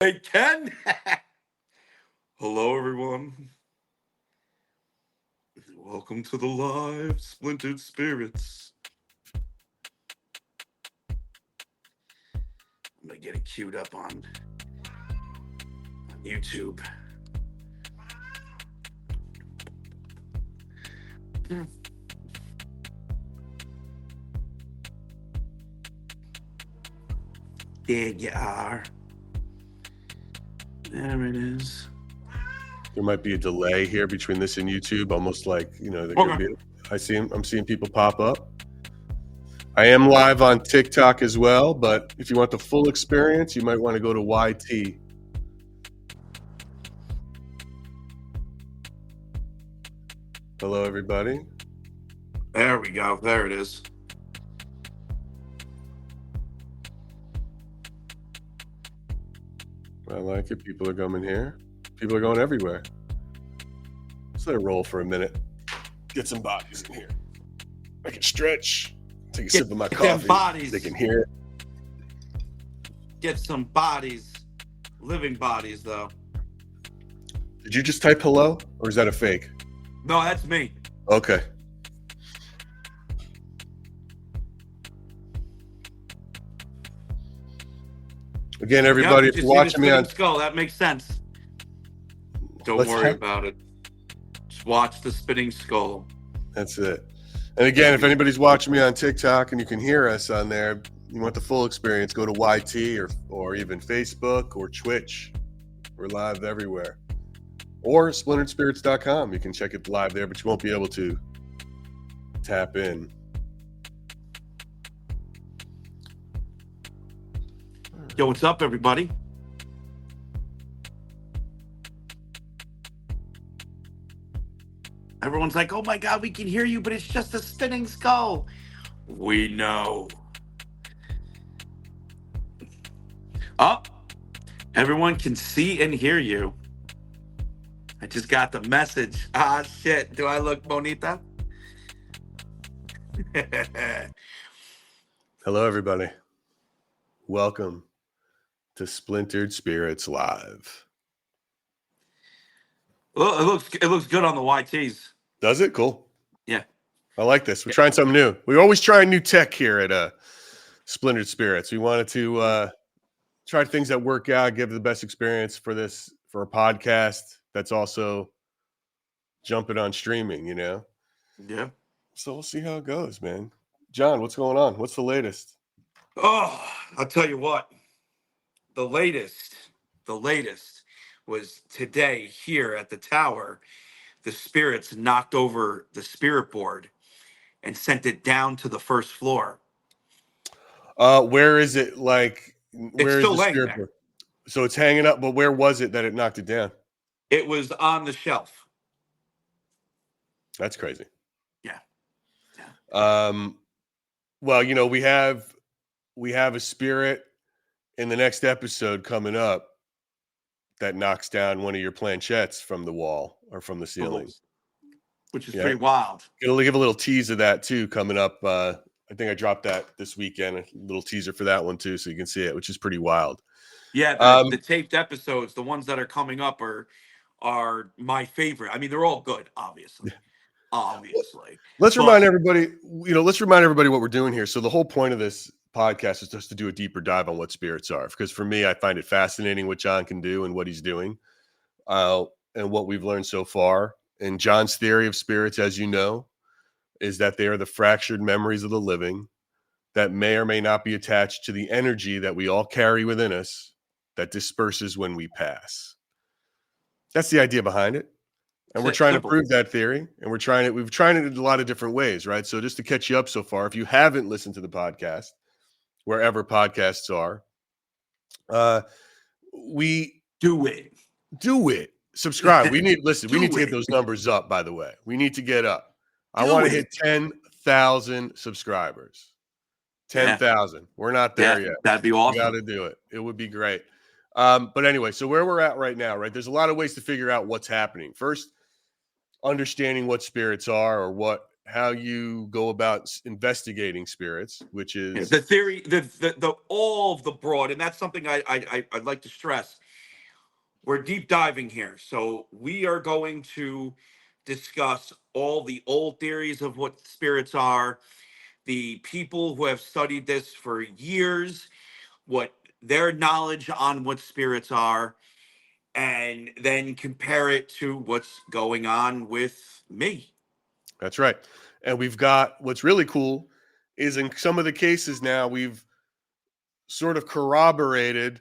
Hey, Ken. Hello, everyone. Welcome to the live Splintered Spirits. I'm gonna get it queued up on YouTube. There you are. There it is. There might be a delay here between this and YouTube, almost like, they're gonna be. I'm seeing people pop up. I am live on TikTok as well, but if you want the full experience, you might want to go to YT. Hello, everybody. There we go. There it is. I like it. People are coming here. People are going everywhere. Let's let it roll for a minute. Get some bodies in here. I can stretch. Take a sip of my coffee. Bodies. They can hear it. Get some bodies. Living bodies, though. Did you just type hello, or is that a fake? No, that's me. Okay. Again, everybody, if you're watching me on Skull, that makes sense. Don't worry about it. Just watch the spinning skull. That's it. And again, if anybody's watching me on TikTok and you can hear us on there, you want the full experience, go to YT or even Facebook or Twitch. We're live everywhere. Or splinteredspirits.com. You can check it live there, but you won't be able to tap in. Yo, what's up, everybody? Everyone's like, oh my God, we can hear you, but it's just a spinning skull. We know. Oh, everyone can see and hear you. I just got the message. Ah, shit. Do I look bonita? Hello, everybody. Welcome to Splintered Spirits Live. Well, it looks good on the YTs. Does it? Cool. Yeah. I like this. We're trying something new. We always try new tech here at Splintered Spirits. We wanted to try things that work out, give the best experience for a podcast that's also jumping on streaming, Yeah. So we'll see how it goes, man. John, what's going on? What's the latest? Oh, I'll tell you what. The latest was today here at the tower. The spirits knocked over the spirit board and sent it down to the first floor. Where is it? Like, where it's still is the spirit board? So it's hanging up, but where was it that it knocked it down? It was on the shelf. That's crazy. Yeah. Well, we have a spirit in the next episode coming up that knocks down one of your planchettes from the wall or from the ceiling, which is pretty wild. Gonna give a little tease of that too coming up. I think I dropped that this weekend, a little teaser for that one too, so you can see it, which is pretty wild. Yeah, the taped episodes, the ones that are coming up are my favorite. I mean, they're all good, obviously. Let's remind everybody what we're doing here. So the whole point of this podcast is just to do a deeper dive on what spirits are, because for me, I find it fascinating what John can do and what he's doing, and what we've learned so far. And John's theory of spirits, as you know, is that they are the fractured memories of the living that may or may not be attached to the energy that we all carry within us that disperses when we pass. That's the idea behind it. And we're trying to prove that theory, and we've tried it in a lot of different ways, right? So just to catch you up so far, if you haven't listened to the podcast, wherever podcasts are, we do it. Subscribe. We need to get those numbers up, by the way. We need to get up. I want to hit 10,000 subscribers. 10,000. We're not there yet. That'd be awesome. We got to do it. It would be great. But anyway, so where we're at right now, right? There's a lot of ways to figure out what's happening. First, understanding what spirits are, or how you go about investigating spirits, which is the theory, the all of the broad, and that's something I'd like to stress. we're deep diving here. So we are going to discuss all the old theories of what spirits are, the people who have studied this for years, what their knowledge on what spirits are, and then compare it to what's going on with me. That's right. And we've got what's really cool is in some of the cases now we've sort of corroborated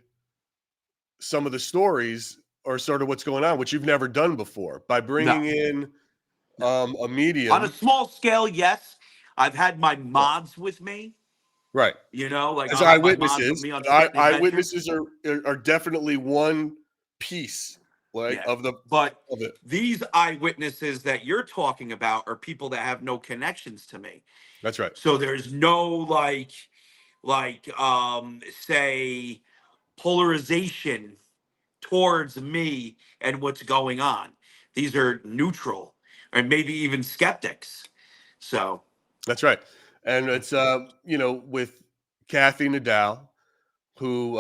some of the stories or sort of what's going on, which you've never done before by No, bringing in no. a On a medium. small scale, yes. I've had my mods with me. Right. Like As I'll have my mods with eyewitnesses, me on but certain adventures. eyewitnesses are definitely one piece, like Yeah. of But it. these eyewitnesses that you're talking about are people that have no connections to me. That's right. So there's no say polarization towards me and what's going on. These are neutral and maybe even skeptics. So That's right. And it's with Kathy Nadal, who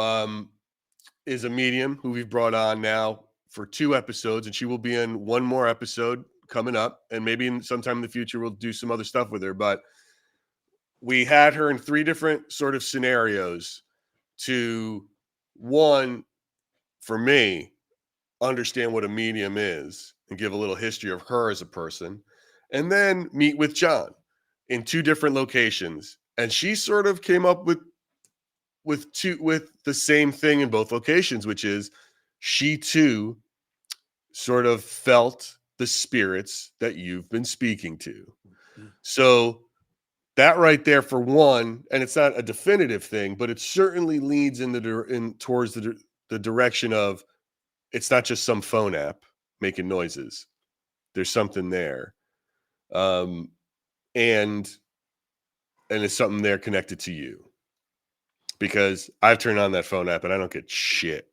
is a medium who we've brought on now for 2 episodes, and she will be in one more episode coming up, and maybe sometime in the future we'll do some other stuff with her. But we had her in 3 different sort of scenarios to, one, for me, understand what a medium is and give a little history of her as a person, and then meet with John in 2 different locations. And she sort of came up with the same thing in both locations, which is she too sort of felt the spirits that you've been speaking to. So that right there, for one, and it's not a definitive thing, but it certainly leads towards the direction of it's not just some phone app making noises. There's something there, um, and it's something there connected to you, because I've turned on that phone app and I don't get shit.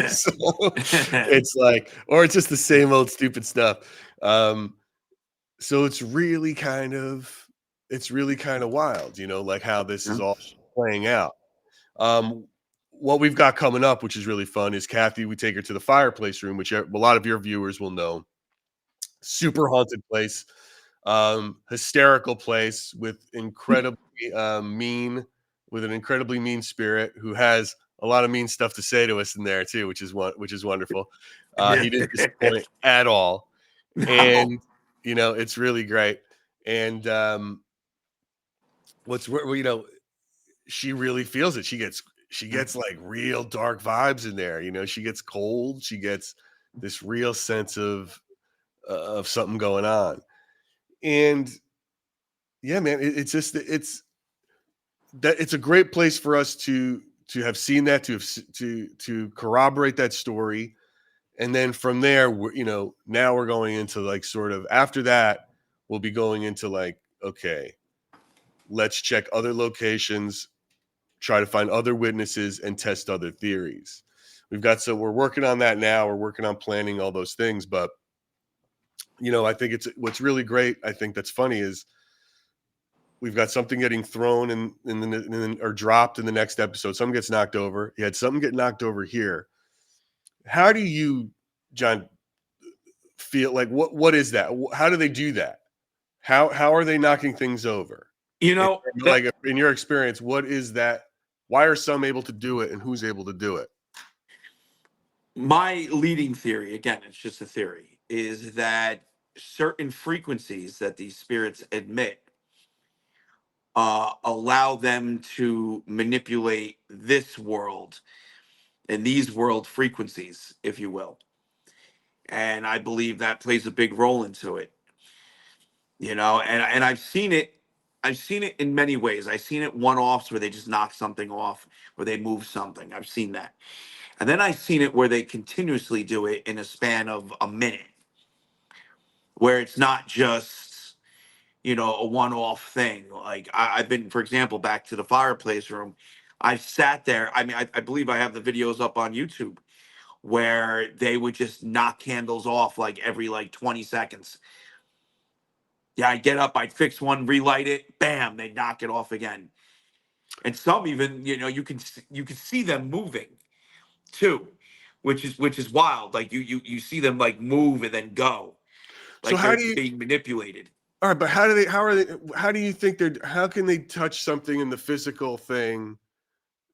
So it's like, or it's just the same old stupid stuff. So it's really kind of wild, like how this is all playing out. What we've got coming up, which is really fun, is Kathy. We take her to the fireplace room, which a lot of your viewers will know. Super haunted place, hysterical place with with an incredibly mean spirit who has a lot of mean stuff to say to us in there too, which is wonderful. He didn't disappoint at all, No. and it's really great. And she really feels it. She gets like real dark vibes in there. She gets cold. She gets this real sense of something going on. And yeah, man, it's a great place for us to have seen that, to corroborate that story. And then from there, now we're going into like sort of after that, we'll be going into like, okay, let's check other locations, try to find other witnesses, and test other theories. We're working on that now. We're working on planning all those things. But, I think what's really great, I think that's funny, is we've got something getting thrown or dropped in the next episode. Something gets knocked over. You had something get knocked over here. How do you, John, feel like what is that? How do they do that? How are they knocking things over? Like in your experience, what is that? Why are some able to do it, and who's able to do it? My leading theory, again, it's just a theory, is that certain frequencies that these spirits emit allow them to manipulate this world and these world frequencies, if you will. And I believe that plays a big role into it. And I've seen it. I've seen it in many ways. I've seen it one-offs where they just knock something off, where they move something. I've seen that. And then I've seen it where they continuously do it in a span of a minute, where it's not just, a one-off thing. Like I've been, for example, back to the fireplace room. I've sat there. I mean, I believe I have the videos up on YouTube where they would just knock candles off like every like 20 seconds. Yeah, I'd get up, I'd fix one, relight it, bam, they knock it off again. And some even, you can see them moving too, which is wild. Like you see them like move and then go, So like how they're do you? being manipulated. All right, but how do they? How are they? How do you think they're? How can they touch something in the physical thing,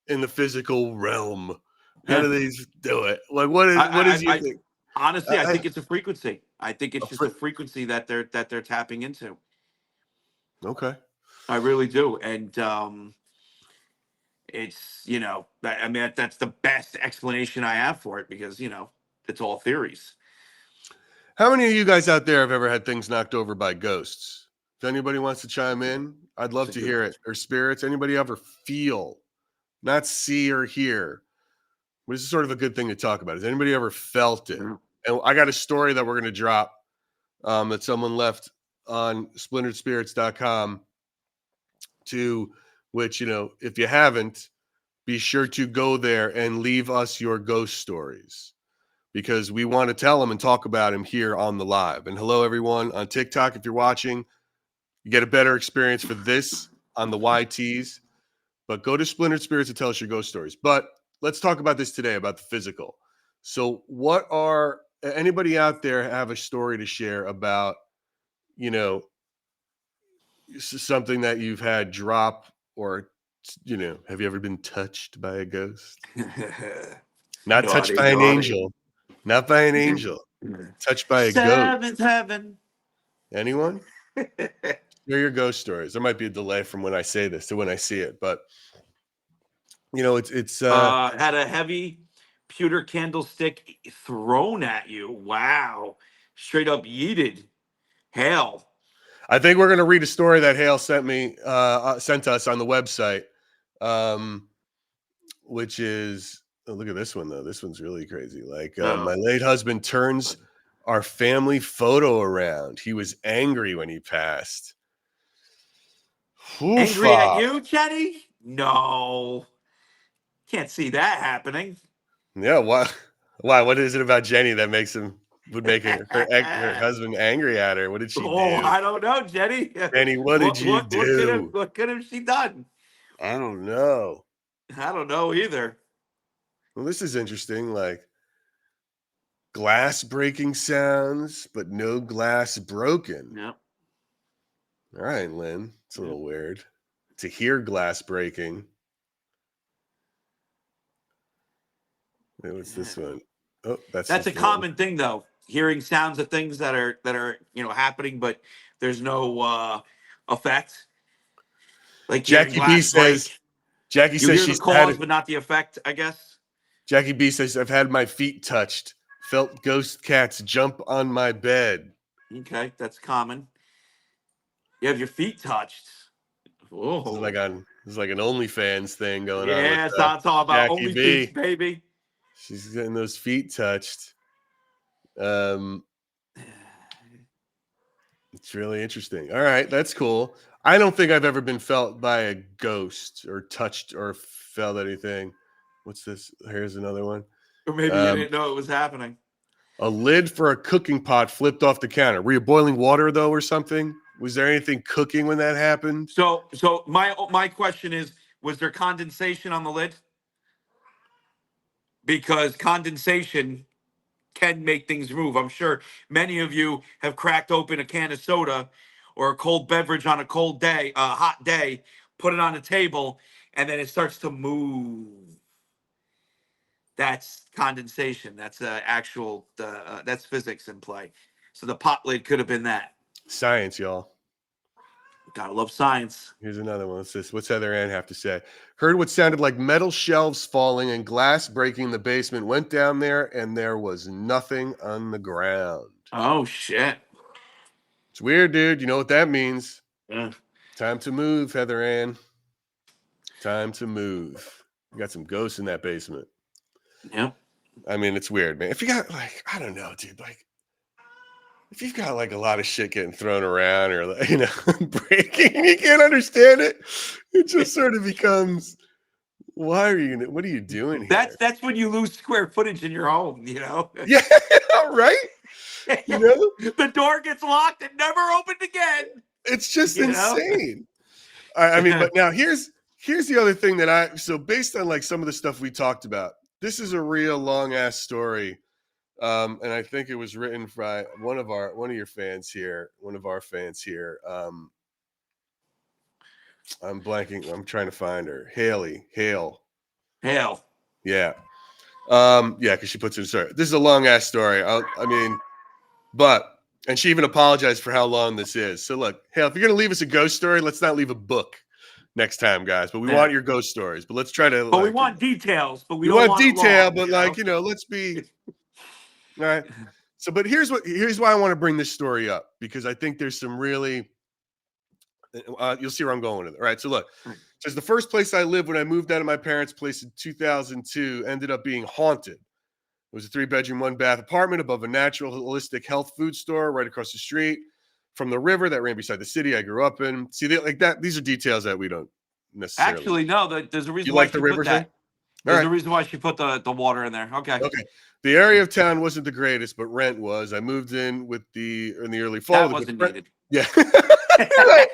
in the physical realm? How Yeah, do they do it? Like, what is? What is your I thing? honestly, I I, think it's a frequency. I think it's a just a fr- frequency that they're tapping into. okay. I really do, and it's I mean that's the best explanation I have for it because it's all theories. How many of you guys out there have ever had things knocked over by ghosts? If anybody wants to chime in, I'd love It's a to good hear it. question. Or spirits. Anybody ever feel, not see or hear? But this is sort of a good thing to talk about. Has anybody ever felt it? Yeah. And I got a story that we're going to drop that someone left on splinteredspirits.com, to which, if you haven't, be sure to go there and leave us your ghost stories, because we want to tell them and talk about them here on the live. And hello, everyone on TikTok. If you're watching, you get a better experience for this on the YTs, but go to Splintered Spirits and tell us your ghost stories. But let's talk about this today, about the physical. So what are, anybody out there have a story to share about, you know, something that you've had drop, or, have you ever been touched by a ghost? Not touched Naughty, by an naughty. angel, not by an angel, touched by a ghost. Seventh heaven. Anyone? Share your ghost stories. There might be a delay from when I say this to when I see it, but it's Had a heavy pewter candlestick thrown at you. Wow. Straight up yeeted. Hail. I think we're gonna read a story that Hale sent us on the website, which is, oh, look at this one though. This one's really crazy. Like, my late husband turns our family photo around. He was angry when he passed. Angry at Oofa. you, Jenny? No. Can't see that happening. Yeah, why? Why? What is it about Jenny that would make her husband angry at her? What did she Oh, do? I don't know, Jenny. Jenny, what did you do? What could have she done? I don't know. I don't know either. Well, this is interesting. Like, glass breaking sounds, but no glass broken. Yep. All right, Lynn. It's a Yep. little weird to hear glass breaking. Wait, what's this one? Oh, That's just a one. common thing, though. Hearing sounds of things that are happening, but there's no effect. Like hearing Jackie B glass says. break. Jackie You says hear the she's had cause, it. but not the effect. I guess. Jackie B says, I've had my feet touched, felt ghost cats jump on my bed. Okay, that's common. You have your feet touched. This is Oh, like an OnlyFans thing going on with yeah. It's not talking about Jackie only B. feet, baby. She's getting those feet touched. It's really interesting. All right, that's cool. I don't think I've ever been felt by a ghost or touched or felt anything. What's this? Here's another one. Or maybe you Um, didn't know it was happening. a lid for a cooking pot flipped off the counter. Were you boiling water though, or something? Was there anything cooking when that happened? So my question is, was there condensation on the lid? Because condensation can make things move. I'm sure many of you have cracked open a can of soda or a cold beverage on a cold day, a hot day, put it on the table, and then it starts to move. That's condensation. That's that's physics in play. So the pot lid could have been that. Science, y'all. Gotta love science. Here's another one. What's Heather Ann have to say? Heard what sounded like metal shelves falling and glass breaking in the basement. Went down there and there was nothing on the ground. Oh shit. It's weird, dude. You know what that means? Yeah. Time to move, Heather Ann. Time to move. You got some ghosts in that basement. Yep. I mean, it's weird, man. If you got I don't know, dude. Like, if you've got a lot of shit getting thrown around or breaking, and you can't understand it, it just sort of becomes, what are you doing here? That's when you lose square footage in your home, Yeah, right. The door gets locked and never opened again. It's just insane. I mean, but now here's the other thing that so based on some of the stuff we talked about, This is a real long ass story. And I think it was written by one of your fans here, one of our fans here. I'm blanking. I'm trying to find her. Hale. Hell. Yeah. Yeah, because she puts in a story. This is a long ass story. And she even apologized for how long this is. So look, Hale, if you're gonna leave us a ghost story, let's not leave a book next time, guys. But we want your ghost stories. But let's try to. But we want details. But we don't want detail. Long, but let's be. All right. So, but here's why I want to bring this story up, because I think there's some really. You'll see where I'm going with it. All right. So look, says the first place I lived when I moved out of my parents' place in 2002 ended up being haunted. It was a 3-bedroom, 1-bath apartment above a natural holistic health food store right across the street from the river that ran beside the city I grew up in. See, like that. These are details that we don't necessarily. Actually, no. There's a reason you why like the she river put that. thing? There's a reason why she put the water in there. Okay. Okay. The area of town wasn't the greatest, but rent was. I moved in in the early fall. That wasn't needed. Yeah. right.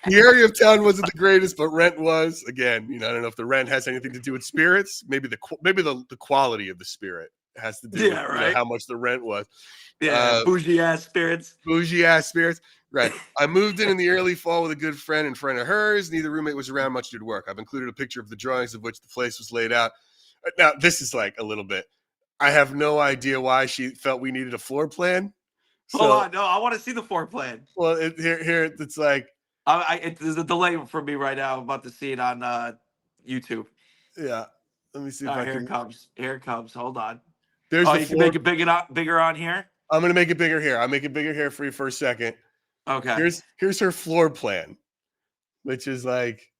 The area of town wasn't the greatest, but rent was. Again, I don't know if the rent has anything to do with spirits. Maybe the quality of the spirit has to do with how much the rent was. Yeah, bougie ass spirits. Right. I moved in the early fall with a good friend and friend of hers. Neither roommate was around much due to work. I've included a picture of the drawings of which the place was laid out. Now, this is like a little bit. I have no idea why she felt we needed a floor plan. Hold on, no, I want to see the floor plan. Well, here it's like there's a delay for me right now. I'm about to see it on YouTube. Yeah, let me see. Here it comes. Here it comes. Hold on. There's you can make it bigger on here. I'm gonna make it bigger here. I'll make it bigger here for you for a second. Okay. Here's her floor plan, which is like.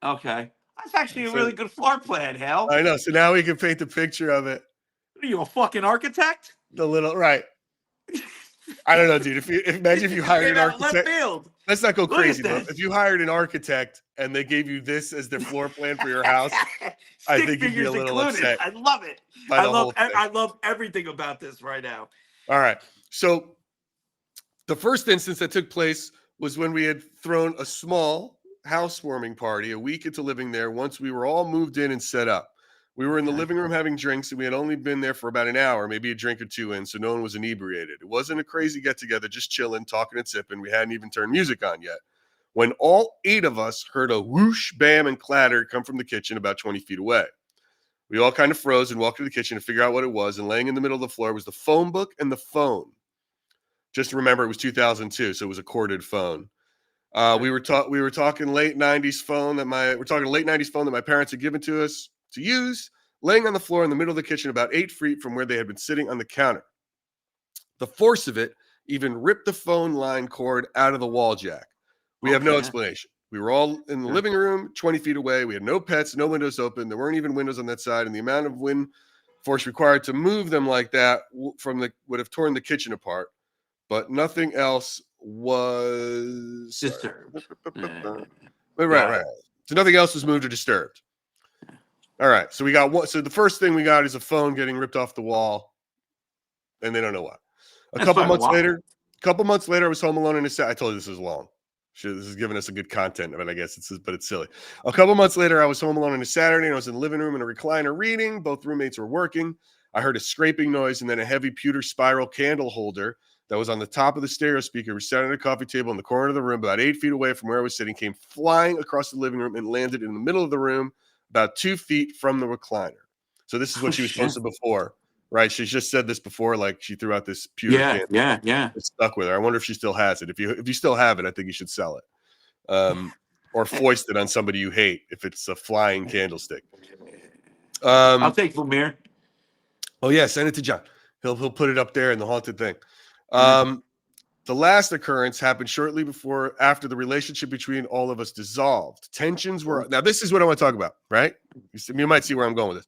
Okay, that's actually a really good floor plan, Hal. I know. So now we can paint the picture of it. Are you a fucking architect? Right. I don't know, dude. Imagine if you hired an architect. Let's not go crazy though. If you hired an architect and they gave you this as their floor plan for your house, I think you'd be a little upset. I love it. I love everything about this right now. All right. So the first instance that took place was when we had thrown a small housewarming party a week into living there once we were all moved in and set up. We were in the living room having drinks, and we had only been there for about an hour, maybe a drink or two in, so no one was inebriated. It wasn't a crazy get-together, just chilling, talking and sipping. We hadn't even turned music on yet. When all 8 of us heard a whoosh, bam, and clatter come from the kitchen about 20 feet away. We all kind of froze and walked to the kitchen to figure out what it was, and laying in the middle of the floor was the phone book and the phone. Just remember, it was 2002, so it was a corded phone. We were talking late 90s phone that my parents had given to us to use, laying on the floor in the middle of the kitchen about 8 feet from where they had been sitting on the counter. The force of it even ripped the phone line cord out of the wall jack. We have no explanation. We were all in the living room, 20 feet away. We had no pets, no windows open. There weren't even windows on that side, and the amount of wind force required to move them like that would have torn the kitchen apart. But nothing else was disturbed. Right. So nothing else was moved or disturbed. All right. So we got one. So the first thing we got is a phone getting ripped off the wall, and they don't know why. A couple months later, I was home alone in a set. I told you this is long. This is giving us a good content of it, I guess. But it's silly. A couple months later, I was home alone on a Saturday, and I was in the living room in a recliner reading. Both roommates were working. I heard a scraping noise and then a heavy pewter spiral candle holder that was on the top of the stereo speaker, was sat at a coffee table in the corner of the room, about 8 feet away from where I was sitting, came flying across the living room and landed in the middle of the room, about 2 feet from the recliner. So this is what she was posted before, right? She just said this before, like she threw out this pewter candle. Yeah. It stuck with her. I wonder if she still has it. If you still have it, I think you should sell it, or foist it on somebody you hate if it's a flying candlestick. I'll take Lumir. Oh yeah, send it to John. He'll put it up there in the haunted thing. The last occurrence happened shortly after the relationship between all of us dissolved. Tensions were, now this is what I want to talk about, right? You might see where I'm going with this.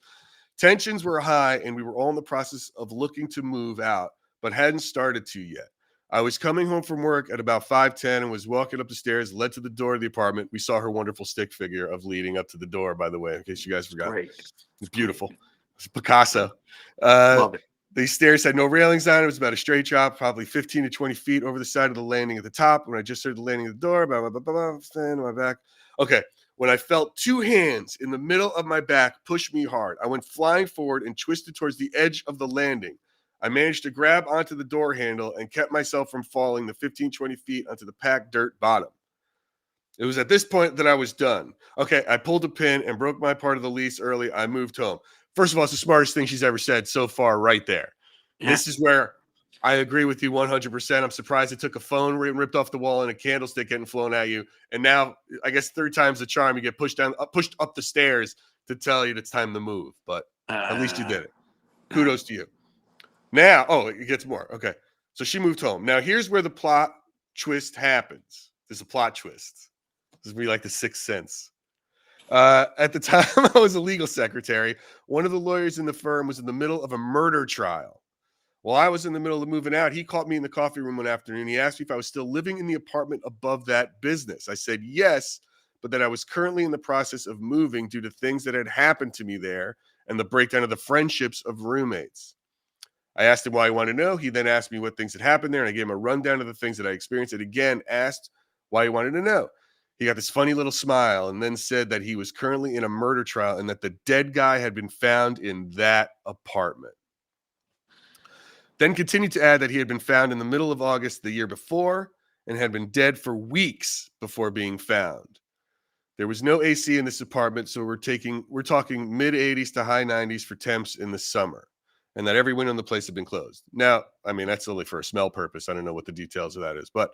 Tensions were high, and we were all in the process of looking to move out, but hadn't started to yet. I was coming home from work at about 5:10 and was walking up the stairs, led to the door of the apartment. We saw her wonderful stick figure of leading up to the door, by the way, in case you guys forgot. Great. It's beautiful. It's Picasso. Love it. These stairs had no railings on it. It was about a straight drop, probably 15 to 20 feet over the side of the landing at the top. When I just started the landing of the door, stand on my back. Okay. when I felt two hands in the middle of my back push me hard. I went flying forward and twisted towards the edge of the landing. I managed to grab onto the door handle and kept myself from falling the 15, 20 feet onto the packed dirt bottom. It was at this point that I was done. Okay, I pulled a pin and broke my part of the lease early. I moved home. First of all, it's the smartest thing she's ever said so far right there. Yeah. This is where I agree with you 100%. I'm surprised it took a phone ripped off the wall and a candlestick getting flown at you. And now, I guess 3 times the charm, you get pushed up the stairs to tell you it's time to move. But at least you did it. Kudos to you. Now, it gets more. Okay. So she moved home. Now, here's where the plot twist happens. There's a plot twist. This is be like the Sixth Sense. At the time I was a legal secretary, one of the lawyers in the firm was in the middle of a murder trial. While I was in the middle of moving out, he called me in the coffee room one afternoon. He asked me if I was still living in the apartment above that business. I said yes, but that I was currently in the process of moving due to things that had happened to me there and the breakdown of the friendships of roommates. I asked him why he wanted to know. He then asked me what things had happened there, and I gave him a rundown of the things that I experienced, and again asked why he wanted to know. He got this funny little smile and then said that he was currently in a murder trial and that the dead guy had been found in that apartment. Then continued to add that he had been found in the middle of August the year before and had been dead for weeks before being found. There was no AC in this apartment, so we're talking mid 80s to high 90s for temps in the summer, and that every window in the place had been closed. Now, I mean, that's only for a smell purpose. I don't know what the details of that is, but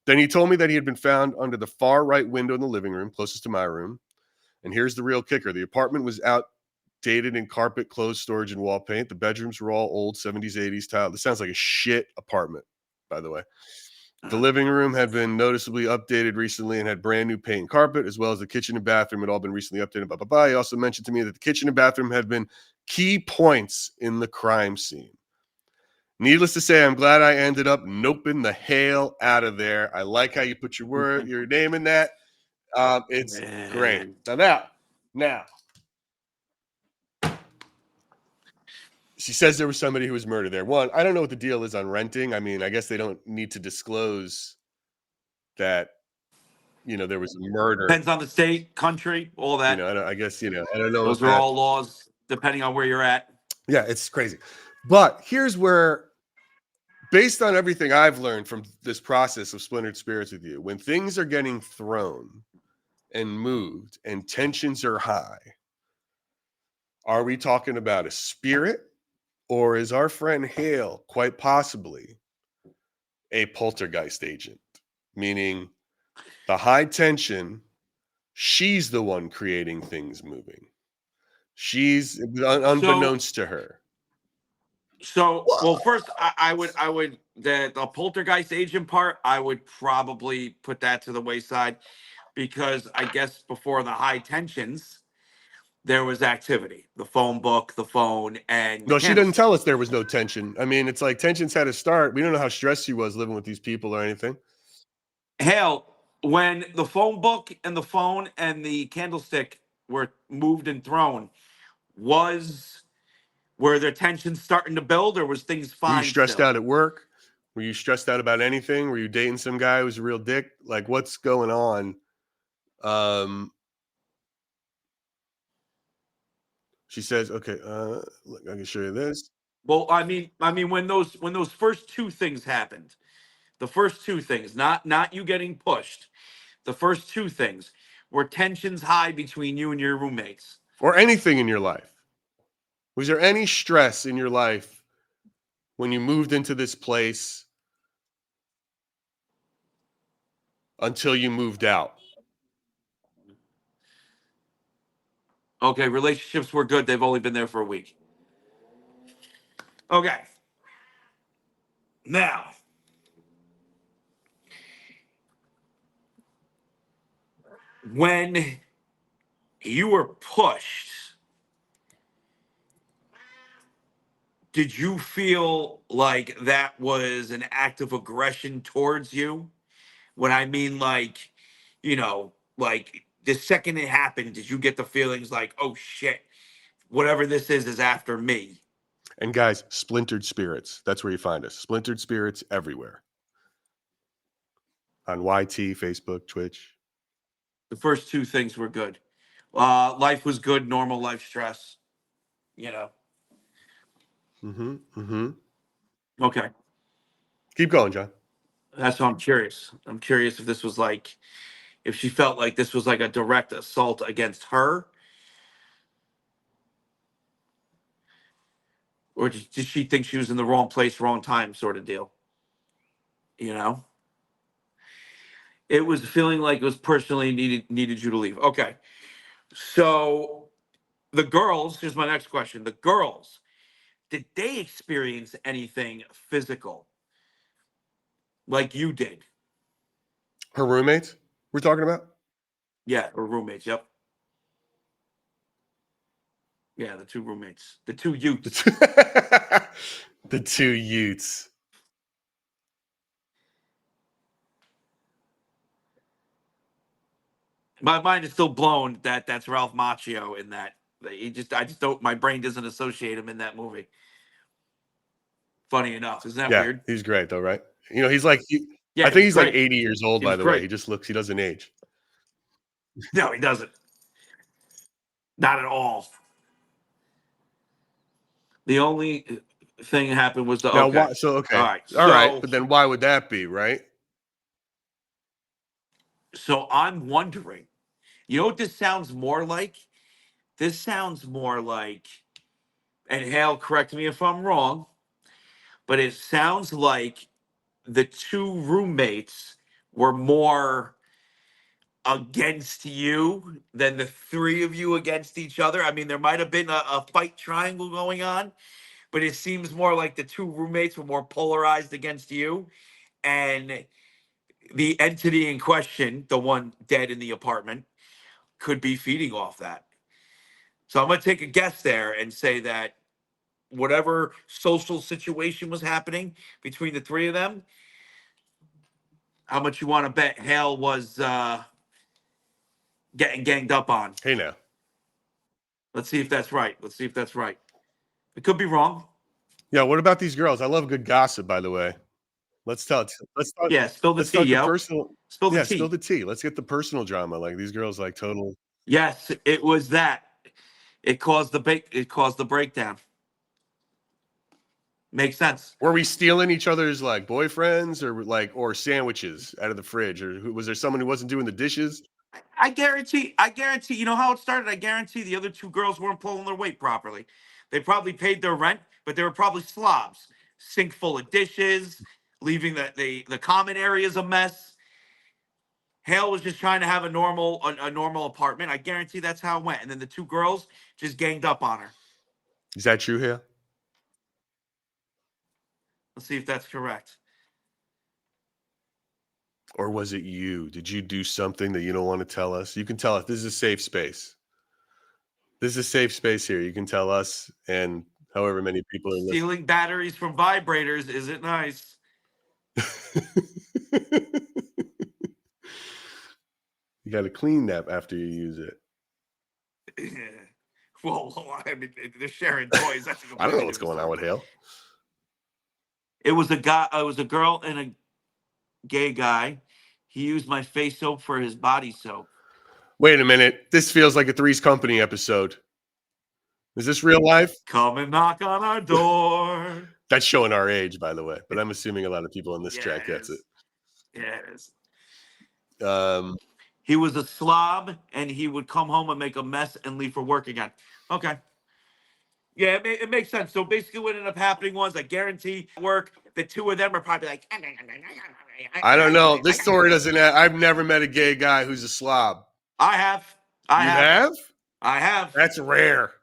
then he told me that he had been found under the far right window in the living room, closest to my room. And here's the real kicker. The apartment was outdated in carpet, clothes storage, and wall paint. The bedrooms were all old 70s, 80s tile. This sounds like a shit apartment, by the way. The living room had been noticeably updated recently and had brand new paint and carpet, as well as the kitchen and bathroom had all been recently updated. Blah, blah, blah. He also mentioned to me that the kitchen and bathroom had been key points in the crime scene. Needless to say, I'm glad I ended up noping the hell out of there. I like how you put your name in that. It's great. Now, she says there was somebody who was murdered there. One, I don't know what the deal is on renting. I mean, I guess they don't need to disclose that, there was a murder. Depends on the state, country, all that. I guess, I don't know. Those are all laws depending on where you're at. Yeah, it's crazy. But here's where, based on everything I've learned from this process of Splintered Spirits with you, when things are getting thrown and moved and tensions are high, are we talking about a spirit, or is our friend Hale quite possibly a poltergeist agent? Meaning the high tension, she's the one creating things moving. She's unbeknownst to her. So, well, first, I would the poltergeist agent part, I would probably put that to the wayside, because I guess before the high tensions, there was activity. The phone book, the phone, and no, she didn't tell us there was no tension. I mean, it's like tensions had to start. We don't know how stressed she was living with these people or anything. Hell, when the phone book and the phone and the candlestick were moved and thrown, were there tensions starting to build, or was things fine? Were you stressed out at work? Were you stressed out about anything? Were you dating some guy who was a real dick? Like, what's going on? She says, okay, look, I can show you this. Well, I mean, when those first two things happened, the first two things, not you getting pushed, the first two things were tensions high between you and your roommates, or anything in your life. Was there any stress in your life when you moved into this place until you moved out? Okay, relationships were good. They've only been there for a week. Okay. Now, when you were pushed, did you feel like that was an act of aggression towards you? When I mean, like, like the second it happened, did you get the feelings like, oh shit, whatever this is after me? And guys, Splintered Spirits. That's where you find us. Splintered Spirits everywhere. On YT, Facebook, Twitch. The first two things were good. Life was good, normal life stress. You know. Mm-hmm. Mm-hmm. Okay. Keep going, John. That's why I'm curious. I'm curious if this was like, if she felt like this was like a direct assault against her, or did she think she was in the wrong place, wrong time, sort of deal? You know, it was feeling like it was personally needed you to leave. Okay, so the girls. Here's my next question: the girls, did they experience anything physical like you did? Her roommates we're talking about? Yeah, or roommates? Yep. Yeah, the two roommates, the two The Utes. two, the two Utes. My mind is still blown that that's Ralph Macchio in that. I just don't. My brain doesn't associate him in that movie. Funny enough, isn't that Yeah, weird? he's great though, right? You know, he's like I Yeah, he think was he's like great. 80 years old, He by was the way. great. He doesn't age. No, he doesn't. Not at all. The only thing that happened was the Now okay. why so All okay. right. All right, So but then why would that be, right? so I'm wondering. You know what this sounds more like? This sounds more like, and Hale, correct me if I'm wrong, but it sounds like the two roommates were more against you than the three of you against each other. I mean, there might have been a fight triangle going on, but it seems more like the two roommates were more polarized against you. And the entity in question, the one dead in the apartment, could be feeding off that. So I'm going to take a guess there and say that whatever social situation was happening between the three of them, how much you want to bet Hale was getting ganged up on? Hey now. Let's see if that's right. Let's see if that's right. It could be wrong. Yeah, what about these girls? I love good gossip, by the way. Let's tell it. Yeah, spill the Let's tea, talk the yo. personal. Spill the Yeah, spill tea. the tea. Let's get the personal drama. Like these girls, like total. Yes, it was that. It caused the It caused the breakdown. Makes sense. Were we stealing each other's like boyfriends or sandwiches out of the fridge, or was there someone who wasn't doing the dishes? I guarantee. I guarantee. You know how it started. I guarantee the other two girls weren't pulling their weight properly. They probably paid their rent, but they were probably slobs. Sink full of dishes, leaving the common areas a mess. Hale was just trying to have a normal apartment. I guarantee that's how it went. And then the two girls just ganged up on her. Is that true here? Let's see if that's correct. Or was it you? Did you do something that you don't want to tell us? You can tell us. This is a safe space. This is a safe space here. You can tell us and however many people are listening. Stealing batteries from vibrators isn't nice. You got to clean that after you use it. Well, I mean, they're sharing toys. That's a I don't know completely what's different going on with story. Hale. It was a guy. It was a girl and a gay guy. He used my face soap for his body soap. Wait a minute. This feels like a Three's Company episode. Is this real life? Come and knock on our door. That's showing our age, by the way. But I'm assuming a lot of people in this Yeah, chat it gets is. Yeah, it is. it. He was a slob, and he would come home and make a mess and leave for work again. Okay. Yeah, it makes sense. So basically, what ended up happening was, I guarantee, work. The two of them are probably like, I don't know. This story doesn't have, I've never met a gay guy who's a slob. I have, I You have, have? I have, That's rare.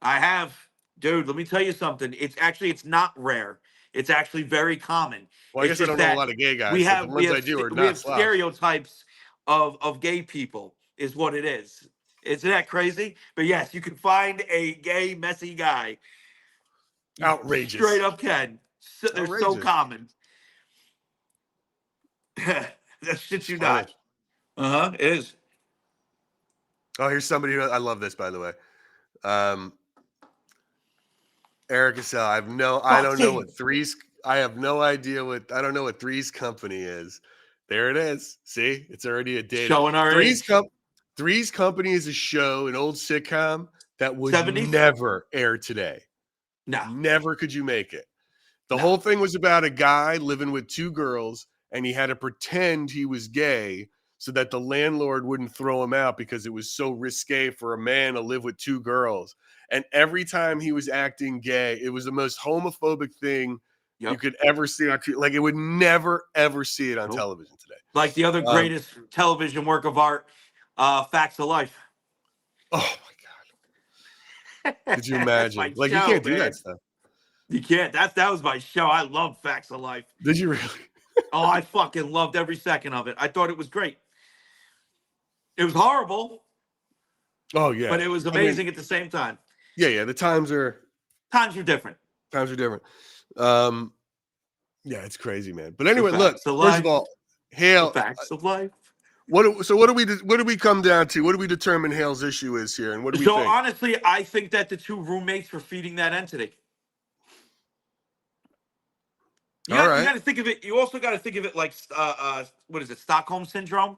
I have, dude. Let me tell you something. It's not rare. It's actually very common. Well, I It's guess I just don't know a that lot of gay guys, but the ones I do are we not have slobs. stereotypes of gay people is what it is. Isn't that crazy? But yes, you can find a gay messy guy. You Outrageous. straight up can. They're so Outrageous. common. That shit you Funny. not. Uh-huh. It is. Oh, here's somebody who I love this, by the way. Eric Cassell. I don't know what Three's. I have no idea I don't know what Three's Company is. There it is. See, it's already a date. Showing our Three's age. Three's Company is a show, an old sitcom that would 70s? never air today. No. Never could you make it. The No. whole thing was about a guy living with two girls, and he had to pretend he was gay so that the landlord wouldn't throw him out because it was so risque for a man to live with two girls. And every time he was acting gay, it was the most homophobic thing you could ever see on TV. Like, it would never, ever see it on television today. Like the other greatest television work of art, Facts of Life. Oh, my God. Could you imagine? Like, show, you can't do man. that stuff. You can't. That was my show. I love Facts of Life. Did you really? Oh, I fucking loved every second of it. I thought it was great. It was horrible. Oh, yeah. But it was amazing at the same time. Yeah. The times are different. Yeah, it's crazy, man. But anyway, look, first of all, Hale. Facts of Life. What do we come down to? What do we determine Hale's issue is here? And what do we think? So honestly, I think that the two roommates were feeding that entity. You got to think of it. You also got to think of it like, what is it? Stockholm syndrome,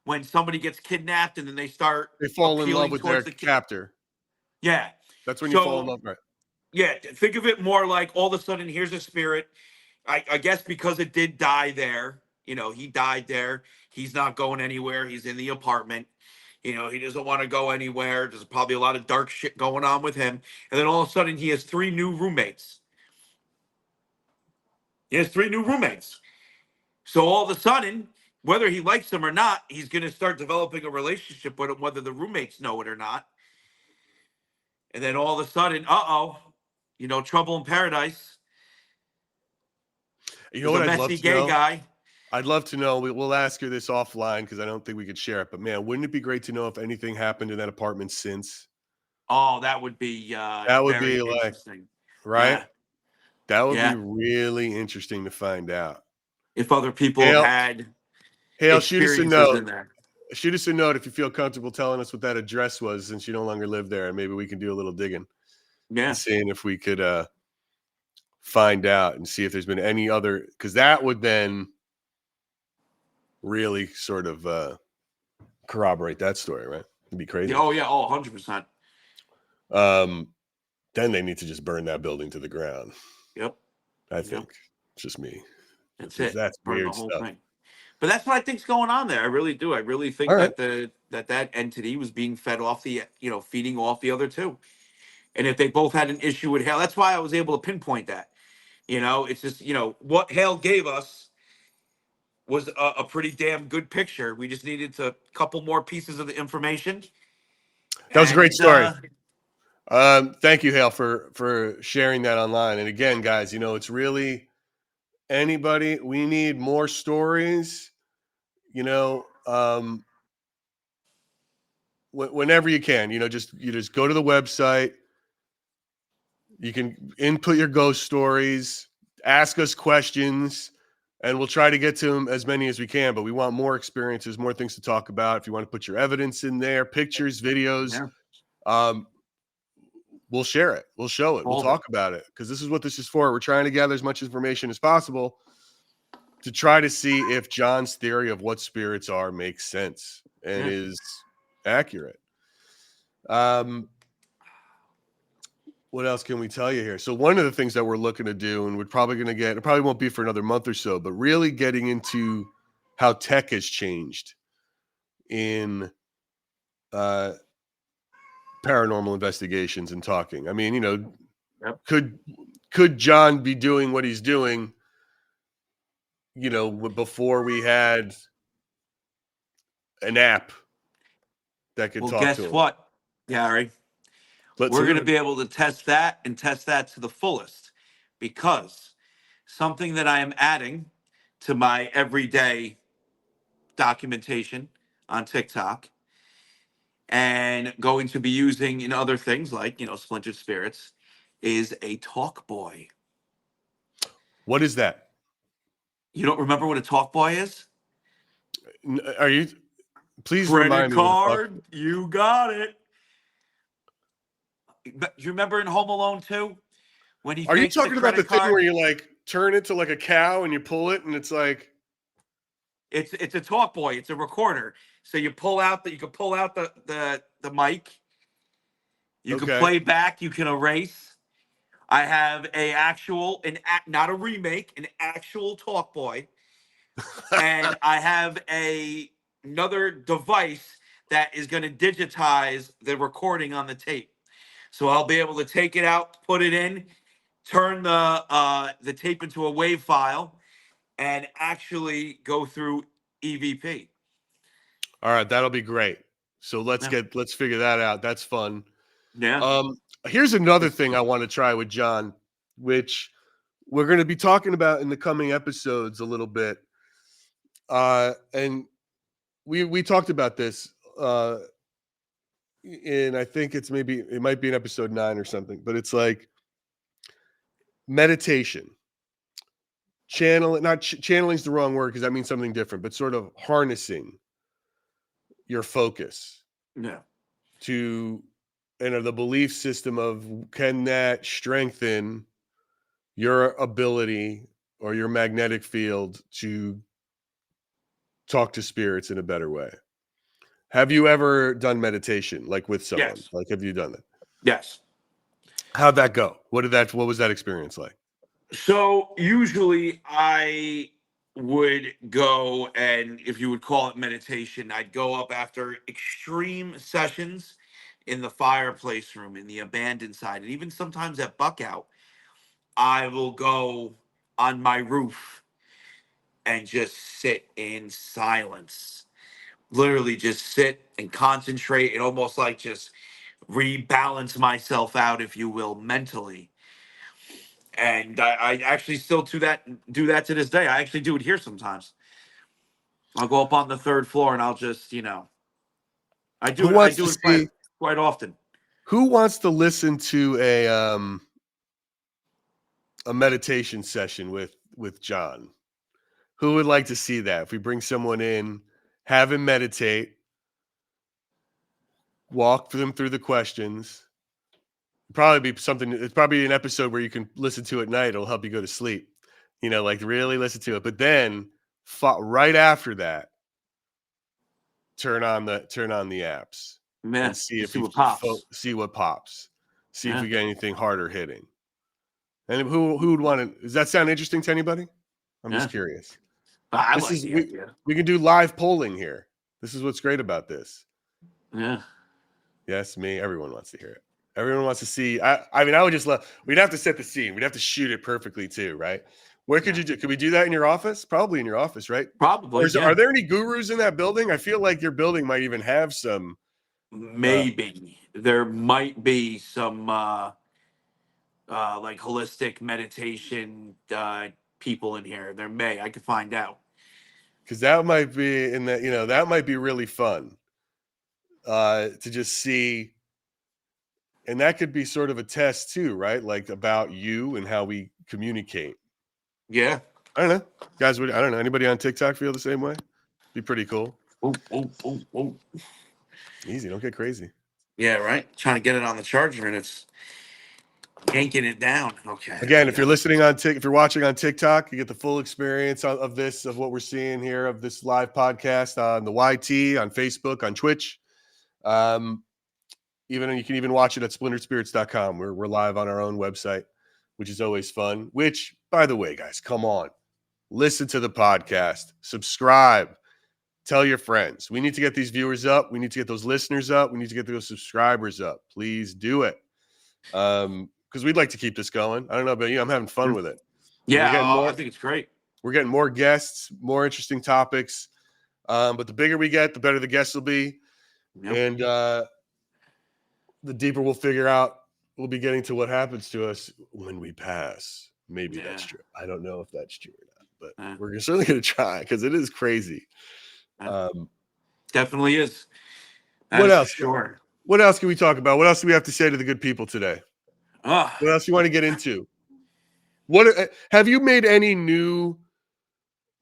when somebody gets kidnapped and then they fall in love with their captor. Yeah, that's when you fall in love, right? Yeah, think of it more like all of a sudden here's a spirit. I guess because it did die there. You know, he died there. He's not going anywhere. He's in the apartment. You know, he doesn't want to go anywhere. There's probably a lot of dark shit going on with him. And then all of a sudden he has 3 new roommates. So all of a sudden, whether he likes them or not, he's going to start developing a relationship with them, whether the roommates know it or not. And then all of a sudden, trouble in paradise. You know what I'd love to gay know? Guy. I'd love to know. We'll ask her this offline because I don't think we could share it. But man, wouldn't it be great to know if anything happened in that apartment since? Oh, that would be very interesting. Right? Yeah. That would be really interesting to find out. If other people had shoot us a note. In there. Shoot us a note if you feel comfortable telling us what that address was, since you no longer live there, and maybe we can do a little digging. Yeah. And seeing if we could find out and see if there's been any other, because that would then really sort of corroborate that story, right? It'd be crazy. Oh, yeah. Oh, 100%. Then they need to just burn that building to the ground. Yep. I think it's just me. That's it. That's burn weird the whole stuff. Thing. But that's what I think's going on there. I really do. I really think that that entity was being fed off feeding off the other two. And if they both had an issue with Hale, that's why I was able to pinpoint that. It's just, what Hale gave us was a pretty damn good picture. We just needed a couple more pieces of the information. That was a great story. Thank you, Hale, for sharing that online. And again, guys, it's really anybody. We need more stories. Whenever you can, you just go to the website. You can input your ghost stories, ask us questions, and we'll try to get to them as many as we can. But we want more experiences, more things to talk about. If you want to put your evidence in there, pictures, videos, we'll share it. We'll show it. We'll talk about it, because this is what this is for. We're trying to gather as much information as possible to try to see if John's theory of what spirits are makes sense and is accurate. What else can we tell you here? So one of the things that we're looking to do, and we're probably going to get, it probably won't be for another month or so, but really getting into how tech has changed in paranormal investigations and talking. I mean, could John be doing what he's doing, before we had an app that could talk to him? Guess what, Gary? We're going to be able to test that to the fullest, because something that I am adding to my everyday documentation on TikTok and going to be using in other things like, Splintered Spirits, is a talk boy. What is that? You don't remember what a talk boy is? Are you? Please Credit remind me. Card, you got it. Do you remember in Home Alone 2 when he? Are you talking about the thing where you like turn it to like a cow and you pull it and it's like? It's a talk boy. It's a recorder. So you can pull out the mic. You can Okay. play back. You can erase. I have not a remake, an actual talk boy, and I have another device that is going to digitize the recording on the tape. So I'll be able to take it out, put it in, turn the tape into a WAV file, and actually go through EVP. All right, that'll be great. So let's Yeah. figure that out. That's fun. Yeah. Here's another thing I want to try with John, which we're going to be talking about in the coming episodes a little bit. And we talked about this and I think it might be in episode 9 or something, but it's like meditation. Channeling is the wrong word because that means something different, but sort of harnessing your focus Yeah. to the belief system of can that strengthen your ability or your magnetic field to talk to spirits in a better way. Have you ever done meditation like with someone? Yes. Like have you done that? Yes. How'd that go? What was that experience like? So usually I would go, and if you would call it meditation, I'd go up after extreme sessions in the fireplace room, in the abandoned side, and even sometimes at Buckout, I will go on my roof and just sit in silence. Literally just sit and concentrate and almost like just rebalance myself out, if you will, mentally. And I actually still do that to this day. I actually do it here sometimes. I'll go up on the third floor and I'll just, I Who do it. I wants to do it quite see quite often. who wants to listen to a meditation session with John? Who would like to see that? If we bring someone in, have him meditate, walk them through the questions. Probably be something. It's probably an episode where you can listen to at night. It'll help you go to sleep. Like really listen to it. But then, right after that, turn on the apps Yeah, and see if see you what pops. see what pops. See if Yeah. we get anything harder hitting. And who would want to? Does that sound interesting to anybody? I'm just Yeah. curious. I This like is the idea. we can do live polling here. This is what's great about this. Yeah. Yes, me. Everyone wants to hear it. Everyone wants to see. I mean, I would just love. We'd have to set the scene. We'd have to shoot it perfectly too, right? Where could Yeah. you do? Could we do that in your office? Probably in your office, right? Probably. Yeah. Are there any gurus in that building? I feel like your building might even have some. Maybe there might be some like holistic meditation people in here. There may. I could find out. Because that might be in that. That might be really fun. To just see. And that could be sort of a test too, right? Like about you and how we communicate. Yeah. I don't know, guys. I don't know. Anybody on TikTok feel the same way? Be pretty cool. Oh, oh, oh, oh. Easy. Don't get crazy. Yeah, right. Trying to get it on the charger and it's yanking it down. Okay, there Again, we if you're go. listening if you're watching on TikTok, you get the full experience of what we're seeing here of this live podcast on the YT, on Facebook, on Twitch. You can even watch it at splinteredspirits.com. We're live on our own website, which is always fun. Which, by the way, guys, come on, listen to the podcast, subscribe, tell your friends. We need to get these viewers up. We need to get those listeners up. We need to get those subscribers up. Please do it. Because we'd like to keep this going. I don't know about you. I'm having fun with it. And Yeah, I think it's great. We're getting more guests, more interesting topics. But the bigger we get, the better the guests will be. Yep. And the deeper we'll be getting to what happens to us when we pass. Maybe that's true. I don't know if that's true or not, but we're certainly going to try because it is crazy. Definitely is. What else? Sure. What else can we talk about? What else do we have to say to the good people today? What else you want to get into? Have you made any new?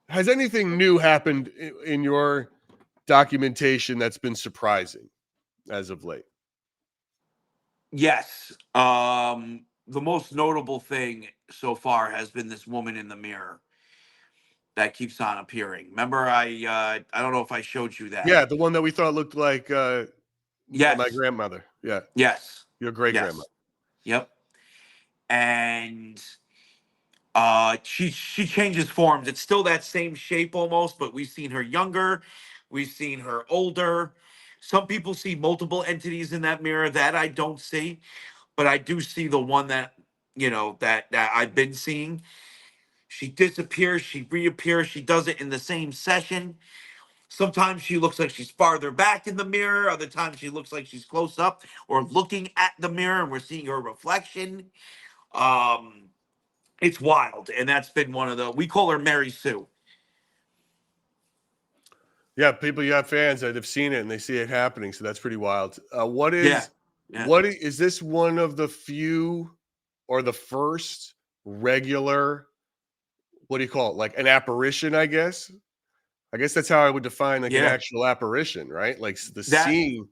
Has anything new happened in your documentation that's been surprising as of late? Yes. The most notable thing so far has been this woman in the mirror that keeps on appearing. Remember, I don't know if I showed you that. Yeah, the one that we thought looked like my Yes. grandmother. Yeah, Yes. your great grandmother. Yes. Yep. And she changes forms. It's still that same shape almost, but we've seen her younger, we've seen her older. Some people see multiple entities in that mirror that I don't see, but I do see the one that that I've been seeing. She disappears, she reappears, she does it in the same session. Sometimes she looks like she's farther back in the mirror, other times she looks like she's close up or looking at the mirror and we're seeing her reflection. um it's wild, and that's been one of the, we call her Mary Sue. Yeah, people, you have fans that have seen it and they see it happening, so that's pretty wild. What Yeah, is yeah, is this one of the few or the first regular, what do you call it? Like an apparition, I guess? I guess that's how I would define like an yeah. actual apparition, right? Like the That scene.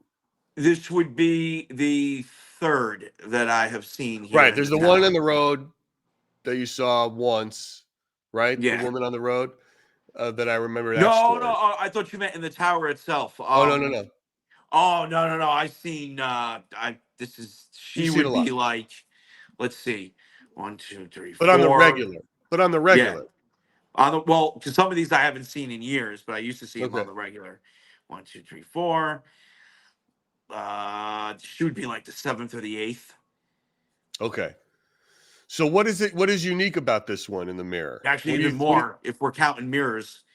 this would be the third that I have seen here Right. in the There's the one on tower. the road that you saw once, right? The Yeah. woman on the road that I remember that No, story. no, I thought you meant in the tower itself. Oh, no, no, no. Oh, no, no, no. I seen I this is, You've she seen a would lot, be like, let's see. One, two, three, but on the four. regular, but on the Yeah. regular. On the, well, because some of these I haven't seen in years, but I used to see them Okay. on the regular. One, two, three, four. She would be like the seventh or the eighth. Okay. So what is it? What is unique about this one in the mirror? Actually, What do you? even more if we're counting mirrors.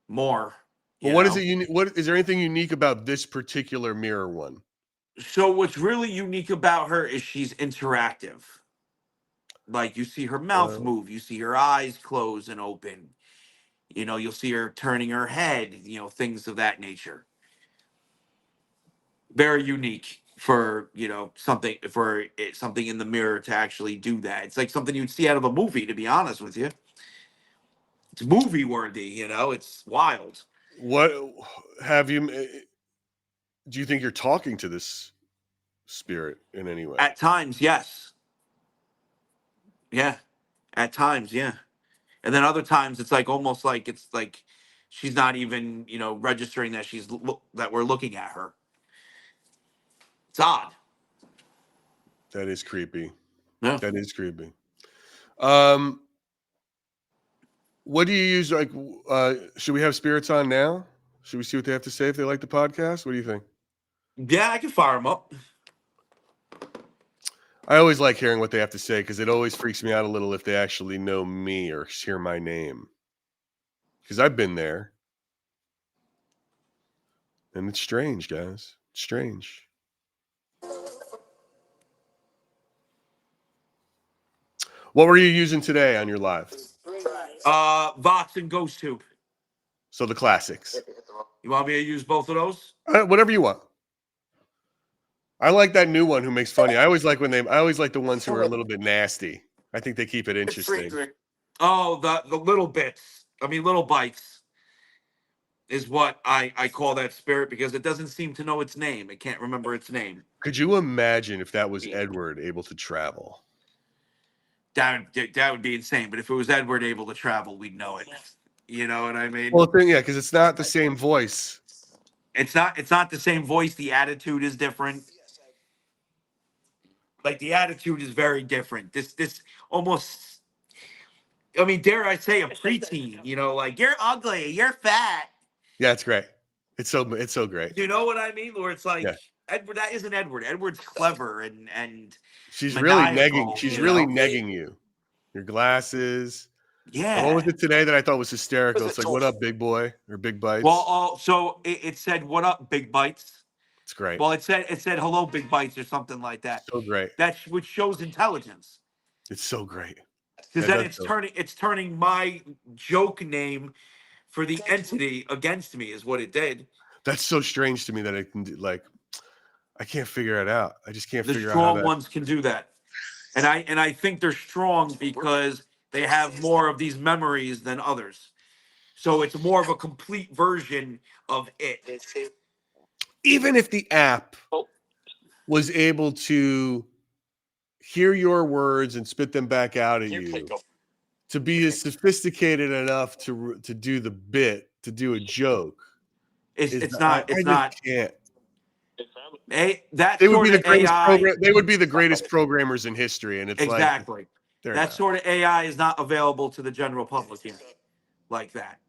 More, Well, you what is know. it? What is there anything unique about this particular mirror one? So what's really unique about her is she's interactive. Like you see her mouth Uh, move, you see her eyes close and open. You'll see her turning her head. Things of that nature. Very unique for something in the mirror to actually do that. It's like something you'd see out of a movie. To be honest with you, it's movie worthy. It's wild. what have you? Do you think you're talking to this spirit in any way? At times, yes. Yeah. At times, yeah. And then other times it's like almost like it's like she's not even, registering that that we're looking at her. It's odd. That is creepy. Yeah. That is creepy. Um, what do you use? Like, should we have spirits on now? Should we see what they have to say if they like the podcast? What do you think? Yeah, I can fire them up. I always like hearing what they have to say because it always freaks me out a little if they actually know me or hear my name. Because I've been there. And it's strange, guys. It's strange. What were you using today on your live? Vox and Ghost Tube. So the classics. You want me to use both of those? Whatever you want. I like that new one who makes funny. I always like the ones who are a little bit nasty. I think they keep it interesting. Oh, the little bits. I mean, little bites is what I call that spirit because it doesn't seem to know its name. It can't remember its name. Could you imagine if that was Edward able to travel? That would be insane. But if it was Edward able to travel, we'd know it. You know what I mean? Well, yeah, because it's not the same voice. It's not the same voice. The attitude is different. Like the attitude is very different. This almost, I mean, dare I say a preteen, like you're ugly, you're fat. Yeah, it's great. It's so great. You know what I mean? Or it's like Yeah. Edward, that isn't Edward. Edward's clever and she's really maniacal, negging. She's really negging you. Your glasses. Yeah. And what was it today that I thought was hysterical? It's like, what up, big boy? Or big bites? Well, so it said, "What up, big bites?" It's great. Well, it said, "Hello, big bites," or something like that. So great. Which shows intelligence. It's so great. Because then it's turning my joke name for the entity against me is what it did. That's so strange to me that I can do, like, I can't figure it out. I just can't figure out. The strong ones can do that, and I think they're strong because they have more of these memories than others. So it's more of a complete version of it. Even if the app was able to hear your words and spit them back out at you, to be as sophisticated enough to do the bit, to do a joke. It's I not. It's just not. can't. That They would sort be the of greatest AI. They would be the greatest programmers in history, and it's Exactly. like they're That not. sort of AI is not available to the general public yet, like that.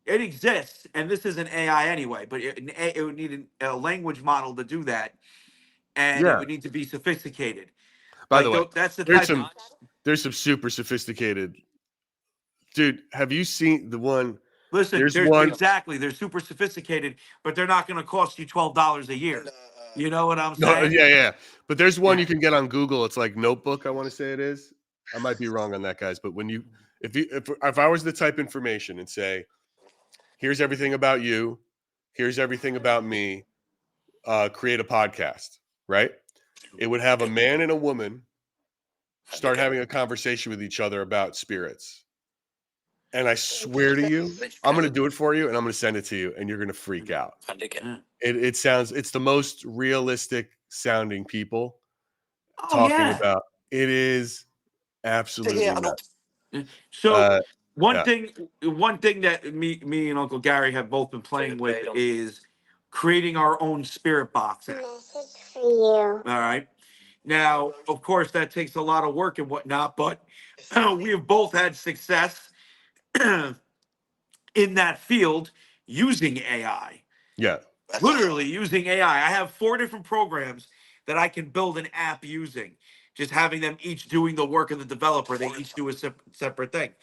It exists, and this is an AI anyway, but it would need a language model to do that, and it Yeah. would need to be sophisticated. By the way, That's the there's type some of. there's some super sophisticated. Dude, have you seen the one? Listen, There's one. they're super sophisticated, but they're not going to cost you $12 a year. You know what I'm No, saying? yeah. But there's one Yeah. you can get on Google. It's like Notebook, I want to say it is. I might be wrong on that, guys. But when if I was to type information and say, here's everything about you, here's everything about me, create a podcast, right? It would have a man and a woman start having a conversation with each other about spirits. And I swear to you, I'm going to do it for you and I'm going to send it to you and you're going to freak out. It's the most realistic sounding people Oh talking yeah. about it is absolutely nuts. So Yeah. one thing that me and Uncle Gary have both been playing with is creating our own spirit box. All right. Now, of course, that takes a lot of work and whatnot, but we have both had success in that field using AI. Yeah. Literally using AI. I have 4 different programs that I can build an app using, just having them each doing the work of the developer. They each do a separate thing,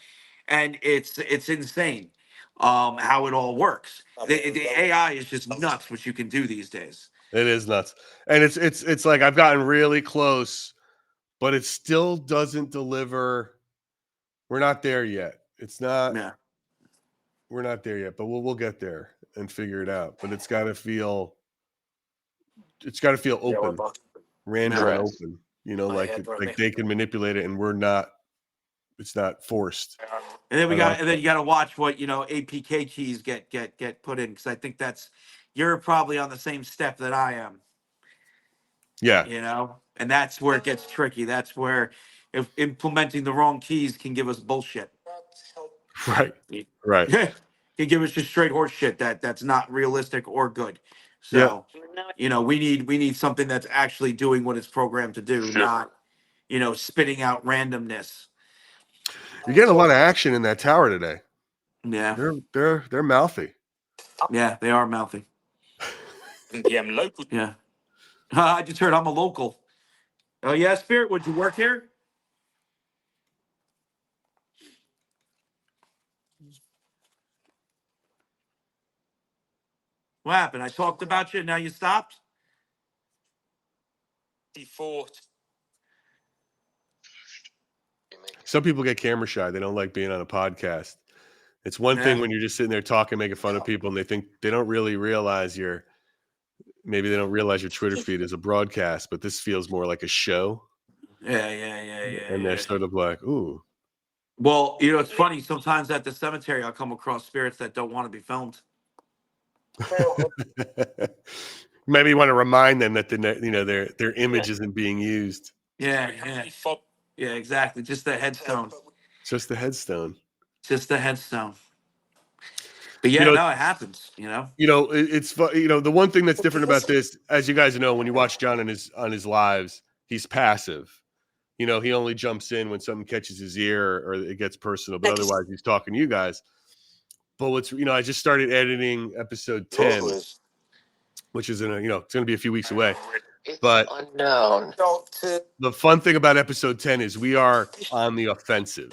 and it's insane how it all works. The AI is just nuts what you can do these days. It is nuts. And it's like I've gotten really close, but it still doesn't deliver. We're not there yet. Yeah. We're not there yet, but we'll get there and figure it out. But it's got to feel open, random and open. Like they can manipulate it, and we're not. It's not forced. And then you got to watch what APK keys get put in, because I think you're probably on the same step that I am. Yeah. And that's where it gets tricky. That's where if implementing the wrong keys can give us bullshit. Right. Right. Can give us just straight horse shit that's not realistic or good. Yeah. So, we need something that's actually doing what it's programmed to do, not, spitting out randomness. You're getting a lot of action in that tower today. Yeah. They're mouthy. Yeah, they are mouthy. Yeah, I'm local. Yeah. I just heard I'm a local. Oh yeah, Spirit, would you work here? What happened? I talked about you and now you stopped? He fought. Some people get camera shy. They don't like being on a podcast. It's one thing when you're just sitting there talking, making fun of people, and they don't really realize maybe they don't realize your Twitter feed is a broadcast, but this feels more like a show. Yeah. And they're sort of like, ooh. Well, it's funny. Sometimes at the cemetery, I'll come across spirits that don't want to be filmed. Maybe you want to remind them that their image isn't being used. Yeah, exactly. Just the headstone. Just the headstone. But yeah, no, it happens. It's the one thing that's different about this, as you guys know, when you watch John on his lives, he's passive. He only jumps in when something catches his ear or it gets personal, but otherwise he's talking to you guys. But I just started editing episode 10, which is it's going to be a few weeks away. But unknown. The fun thing about episode 10 is we are on the offensive.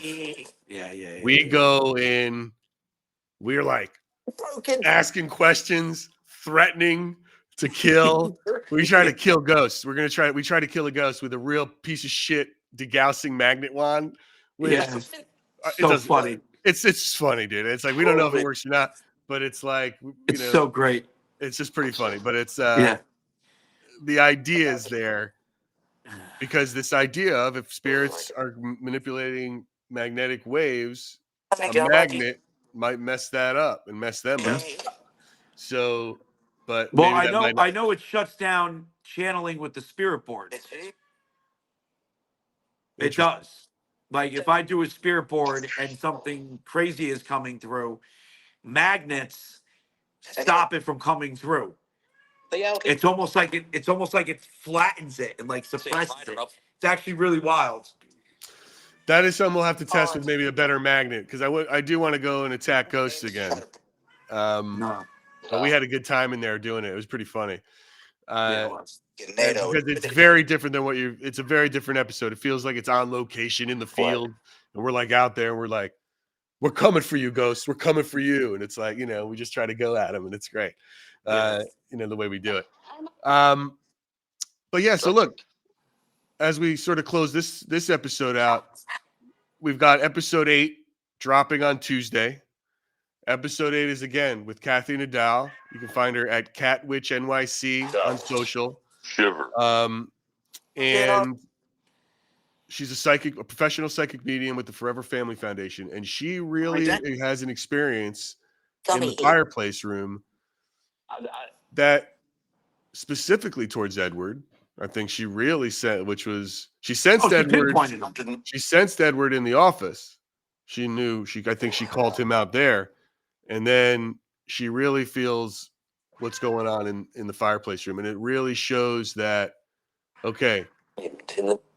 Yeah. We go in, we're like asking questions, threatening to kill. We try to kill ghosts. We try to kill a ghost with a real piece of shit degaussing magnet wand. So funny. It's funny, dude. It's like we don't know if it works or not, but it's like it's so great. It's just pretty funny. But it's the idea is there because this idea of if spirits are manipulating magnetic waves, a magnet might mess that up and mess them up. So, but I know it shuts down channeling with the spirit board. It does. Like if I do a spirit board and something crazy is coming through, magnets stop it from coming through. It's almost like it flattens it and like suppresses it. It's actually really wild. That is something we'll have to test with maybe a better magnet, because I do want to go and attack ghosts again. No. But we had a good time in there doing it. It was pretty funny. Yeah, it was. Because it's very different than it's a very different episode. It feels like it's on location in the field, and we're like out there and we're like, we're coming for you, ghosts. We're coming for you. And it's like, we just try to go at them, and it's great. The way we do it. But yeah, so look, as we sort of close this episode out, we've got episode 8 dropping on Tuesday. Episode 8 is again with Kathy Nadal. You can find her at Catwitch NYC on social. Shiver. And she's a professional psychic medium with the Forever Family Foundation, and she really has an experience in the fireplace room that specifically towards Edward. I think she really said, she sensed Edward. She sensed Edward in the office. She knew I think she called him out there. And then she really feels what's going on in the fireplace room. And it really shows that, okay,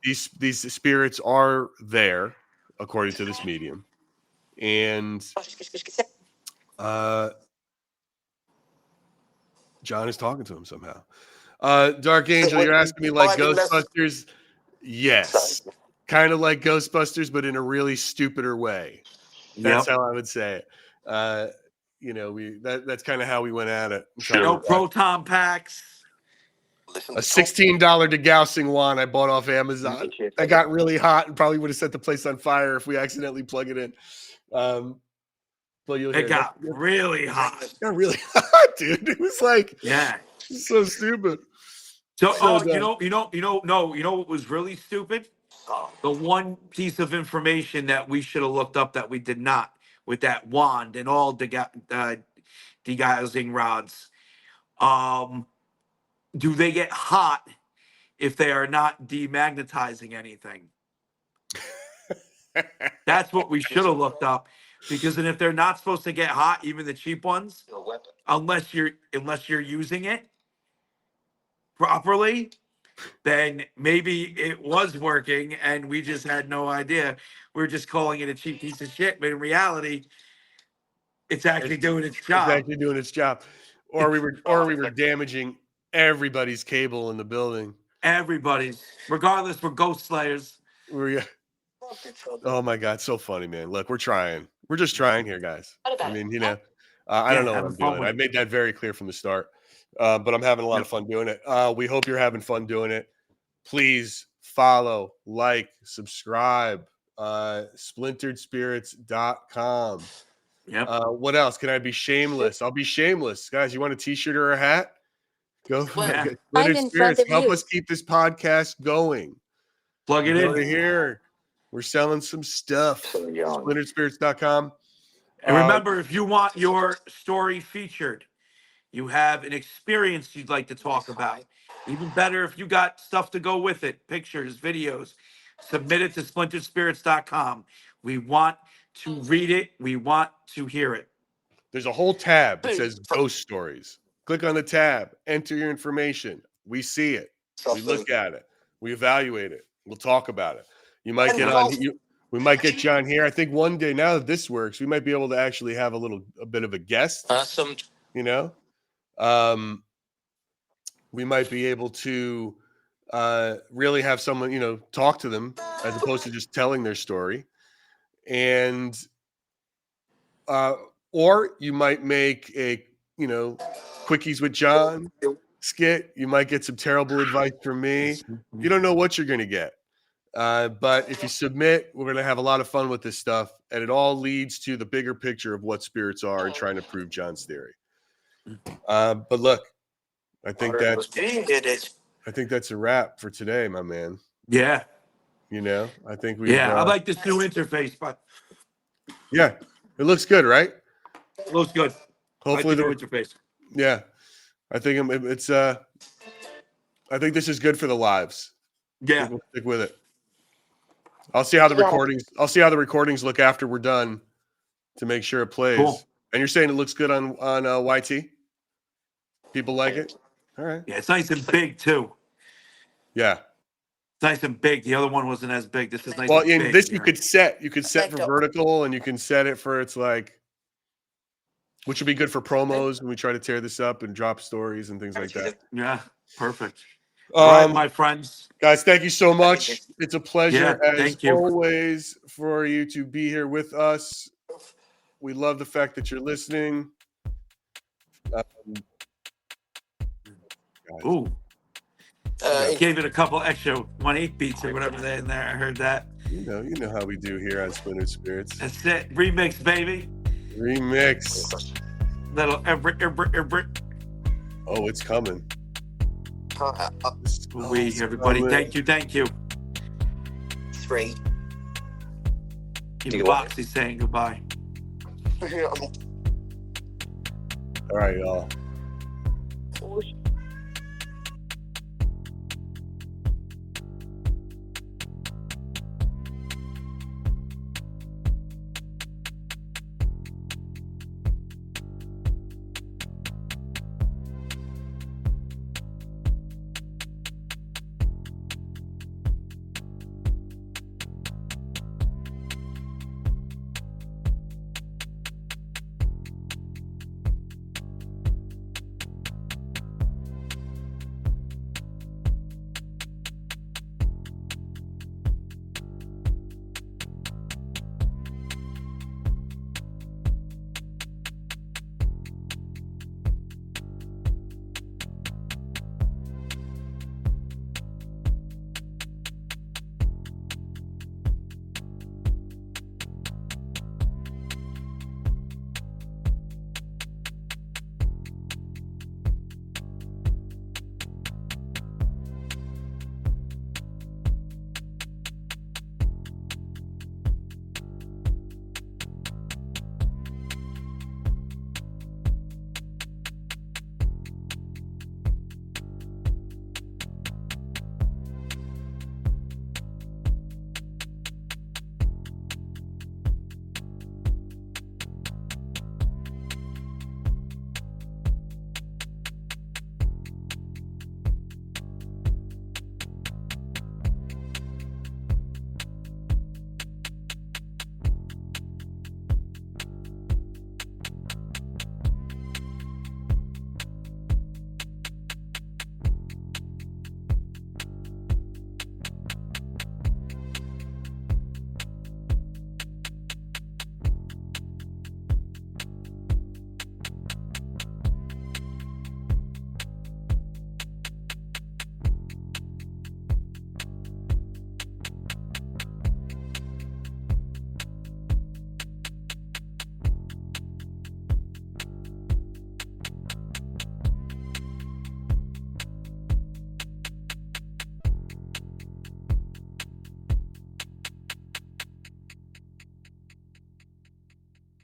these spirits are there, according to this medium. And John is talking to him somehow. Dark Angel, you're asking me like Ghostbusters? Yes. Kind of like Ghostbusters, but in a really stupider way. That's how I would say it. That's kind of how we went at it. No proton packs. A $16 degaussing wand I bought off Amazon. That got really hot and probably would have set the place on fire if we accidentally plug it in. But it got really hot. It got really hot, dude. It was like, so stupid. So you know what was really stupid? The one piece of information that we should have looked up that we did not, with that wand and all degaussing rods. Do they get hot if they are not demagnetizing anything? That's what we should have looked up, because then if they're not supposed to get hot, even the cheap ones, unless you're using it properly, then maybe it was working and we just had no idea. We're just calling it a cheap piece of shit, but in reality, it's actually doing its job. It's actually doing its job. Or we were damaging everybody's cable in the building. Everybody's, regardless, we're ghost slayers. Oh my God, so funny, man. Look, we're trying. We're just trying here, guys. I mean, I don't know what I'm doing. I made that very clear from the start. But I'm having a lot of fun doing it. We hope you're having fun doing it. Please follow, like, subscribe, splinteredspirits.com. Yep. What else? Can I be shameless? I'll be shameless. Guys, you want a t-shirt or a hat? Go for it. Splintered Spirits, help us keep this podcast going. Plug it in. Over here. We're selling some stuff. Splinteredspirits.com. And remember, if you want your story featured, you have an experience you'd like to talk about, even better if you got stuff to go with it, pictures, videos, submit it to splinteredspirits.com. We want to read it. We want to hear it. There's a whole tab that says ghost stories. Click on the tab, enter your information. We see it. We look at it. We evaluate it. We'll talk about it. You might get on. We might get John here. I think one day, now that this works, we might be able to actually have a bit of a guest. Awesome. We might be able to really have someone, talk to them as opposed to just telling their story. And or you might make a, Quickies with John skit. You might get some terrible advice from me. You don't know what you're going to get. But if you submit, we're going to have a lot of fun with this stuff. And it all leads to the bigger picture of what spirits are and trying to prove John's theory. But look, I think that's a wrap for today, my man. Yeah. I think we. I like this new interface, but yeah, it looks good, right? It looks good. Hopefully the interface. Yeah, I think it's. I think this is good for the lives. Yeah, we'll stick with it. I'll see how the Yeah. recordings. I'll see how the recordings look after we're done to make sure it plays. Cool. And you're saying it looks good on YT? People like it? All right. Yeah, it's nice and big too. Yeah. It's nice and big. The other one wasn't as big. This is nice Well, and in big. this you here. could set. You could set for Perfecto. vertical, and you can set it for it's like, which would be good for promos when we try to tear this up and drop stories and things like that. Yeah, perfect. All right, my friends. Guys, thank you so much. It's a pleasure Yeah, as thank you. always for you to be here with us. We love the fact that you're listening. Ooh, Uh, gave it a couple extra 1/8 beats or whatever they in there. I heard that. You know how we do here on Splintered Spirits. That's it. Remix, baby. Remix. Little Everett. Oh, it's coming. We everybody. coming. Thank you. 3. Even Boxy saying goodbye. All right, y'all. Oh,